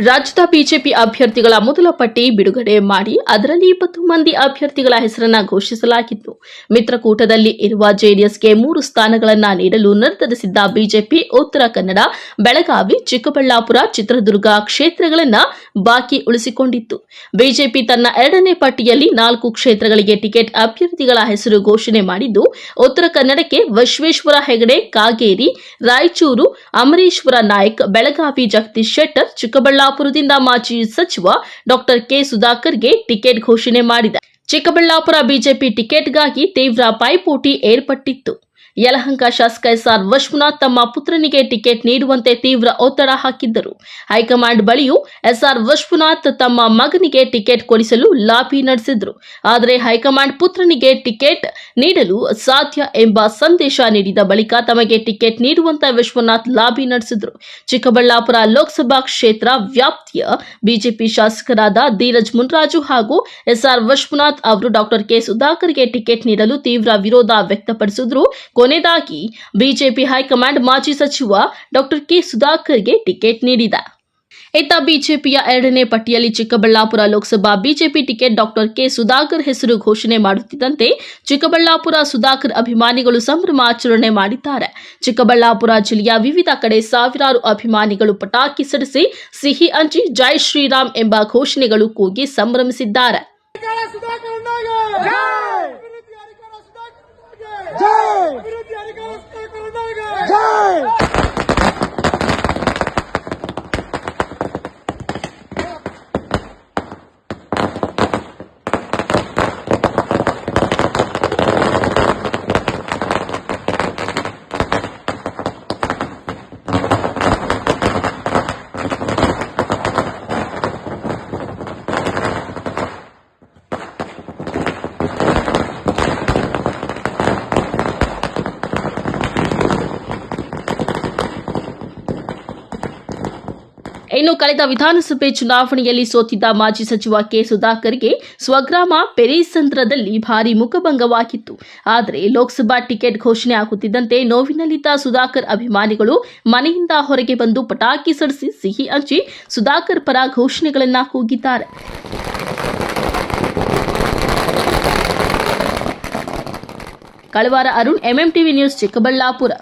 ರಾಜ್ಯದ ಬಿಜೆಪಿ ಅಭ್ಯರ್ಥಿಗಳ ಮೊದಲ ಪಟ್ಟಿ ಬಿಡುಗಡೆ ಮಾಡಿ ಅದರಲ್ಲಿ 20 ಮಂದಿ ಅಭ್ಯರ್ಥಿಗಳ ಹೆಸರನ್ನು ಘೋಷಿಸಲಾಗಿತ್ತು. ಮಿತ್ರಕೂಟದಲ್ಲಿ ಇರುವ ಜೆಡಿಎಸ್ಗೆ 3 ಸ್ಥಾನಗಳನ್ನು ನೀಡಲು ನಿರ್ಧರಿಸಿದ್ದ ಬಿಜೆಪಿ ಉತ್ತರ ಕನ್ನಡ, ಬೆಳಗಾವಿ, ಚಿಕ್ಕಬಳ್ಳಾಪುರ, ಚಿತ್ರದುರ್ಗ ಕ್ಷೇತ್ರಗಳನ್ನು ಬಾಕಿ ಉಳಿಸಿಕೊಂಡಿತ್ತು. ಬಿಜೆಪಿ ತನ್ನ ಎರಡನೇ ಪಟ್ಟಿಯಲ್ಲಿ 4 ಕ್ಷೇತ್ರಗಳಿಗೆ ಟಿಕೆಟ್ ಅಭ್ಯರ್ಥಿಗಳ ಹೆಸರು ಘೋಷಣೆ ಮಾಡಿದ್ದು, ಉತ್ತರ ಕನ್ನಡಕ್ಕೆ ವಿಶ್ವೇಶ್ವರ ಹೆಗಡೆ ಕಾಗೇರಿ, ರಾಯಚೂರು ಅಮರೇಶ್ವರ ನಾಯ್ಕ್, ಬೆಳಗಾವಿ ಜಗದೀಶ್ ಶೆಟ್ಟರ್, ಚಿಕ್ಕಬಳ್ಳಾಪುರದಿಂದ ಮಾಜಿ ಸಚಿವ ಡಾಕ್ಟರ್ ಕೆ ಸುಧಾಕರ್ಗೆ ಟಿಕೆಟ್ ಘೋಷಣೆ ಮಾಡಿದೆ. ಚಿಕ್ಕಬಳ್ಳಾಪುರ ಬಿಜೆಪಿ ಟಿಕೆಟ್ಗಾಗಿ ತೀವ್ರ ಪೈಪೋಟಿ ಏರ್ಪಟ್ಟಿತ್ತು. ಯಲಹಂಕ ಶಾಸಕ ಎಸ್ಆರ್ ವಿಶ್ವನಾಥ್ ತಮ್ಮ ಪುತ್ರನಿಗೆ ಟಿಕೆಟ್ ನೀಡುವಂತೆ ತೀವ್ರ ಒತ್ತಡ ಹಾಕಿದ್ದರು. ಹೈಕಮಾಂಡ್ ಬಳಿಯೂ ಎಸ್ಆರ್ ವಿಶ್ವನಾಥ್ ತಮ್ಮ ಮಗನಿಗೆ ಟಿಕೆಟ್ ಕೊಡಿಸಲು ಲಾಬಿ ನಡೆಸಿದ್ರು. ಆದರೆ ಹೈಕಮಾಂಡ್ ಪುತ್ರನಿಗೆ ಟಿಕೆಟ್ ನೀಡಲು ಸಾಧ್ಯ ಎಂಬ ಸಂದೇಶ ನೀಡಿದ ಬಳಿಕ ತಮಗೆ ಟಿಕೆಟ್ ನೀಡುವಂತೆ ವಿಶ್ವನಾಥ್ ಲಾಬಿ ನಡೆಸಿದ್ರು. ಚಿಕ್ಕಬಳ್ಳಾಪುರ ಲೋಕಸಭಾ ಕ್ಷೇತ್ರ ವ್ಯಾಪ್ತಿಯ ಬಿಜೆಪಿ ಶಾಸಕರಾದ ಧೀರಜ್ ಮುನ್ರಾಜು ಹಾಗೂ ಎಸ್ಆರ್ ವಿಶ್ವನಾಥ್ ಅವರು ಡಾಕ್ಟರ್ ಕೆ ಸುಧಾಕರ್ಗೆ ಟಿಕೆಟ್ ನೀಡಲು ತೀವ್ರ ವಿರೋಧ ವ್ಯಕ್ತಪಡಿಸಿದ್ರು. ಕೊನೆಯದಾಗಿ ಬಿಜೆಪಿ ಹೈಕಮಾಂಡ್ ಮಾಜಿ ಸಚಿವ ಡಾಕ್ಟರ್ ಕೆ ಸುಧಾಕರ್ಗೆ ಟಿಕೆಟ್ ನೀಡಿದೆ. ಇತ್ತ ಬಿಜೆಪಿಯ ಎರಡನೇ ಪಟ್ಟಿಯಲ್ಲಿ Chikkaballapur Lok Sabha BJP ticket doctor K Sudhakar ಹೆಸರು ಘೋಷಣೆ ಮಾಡುತ್ತಿದ್ದಂತೆ ಚಿಕ್ಕಬಳ್ಳಾಪುರ ಸುಧಾಕರ್ ಅಭಿಮಾನಿಗಳು ಸಂಭ್ರಮಾಚರಣೆ ಮಾಡಿದ್ದಾರೆ. ಚಿಕ್ಕಬಳ್ಳಾಪುರ ಜಿಲ್ಲೆಯ ವಿವಿಧ ಕಡೆ ಸಾವಿರಾರು ಅಭಿಮಾನಿಗಳು ಪಟಾಕಿ ಸಿಡಿಸಿ ಸಿಹಿ ಹಂಚಿ ಜೈ ಶ್ರೀರಾಮ್ ಎಂಬ ಘೋಷಣೆಗಳು ಕೂಗಿ ಸಂಭ್ರಮಿಸಿದ್ದಾರೆ. ಇನ್ನು ಕಳೆದ ವಿಧಾನಸಭೆ ಚುನಾವಣೆಯಲ್ಲಿ ಸೋತಿದ್ದ ಮಾಜಿ ಸಚಿವ ಕೆ ಸುಧಾಕರ್ಗೆ ಸ್ವಗ್ರಾಮ ಪೆರೇಸಂದ್ರದಲ್ಲಿ ಭಾರೀ ಮುಖಭಂಗವಾಗಿತ್ತು. ಆದರೆ ಲೋಕಸಭಾ ಟಿಕೆಟ್ ಘೋಷಣೆ ಆಗುತ್ತಿದ್ದಂತೆ ನೋವಿನಲ್ಲಿದ್ದ ಸುಧಾಕರ್ ಅಭಿಮಾನಿಗಳು ಮನೆಯಿಂದ ಹೊರಗೆ ಬಂದು ಪಟಾಕಿ ಸಿಡಿಸಿ ಸಿಹಿ ಹಂಚಿ ಸುಧಾಕರ್ ಪರ ಘೋಷಣೆಗಳನ್ನು ಕೂಗಿದ್ದಾರೆ. ಕಳವಾರ Arun, MM TV news, Chikkaballapur.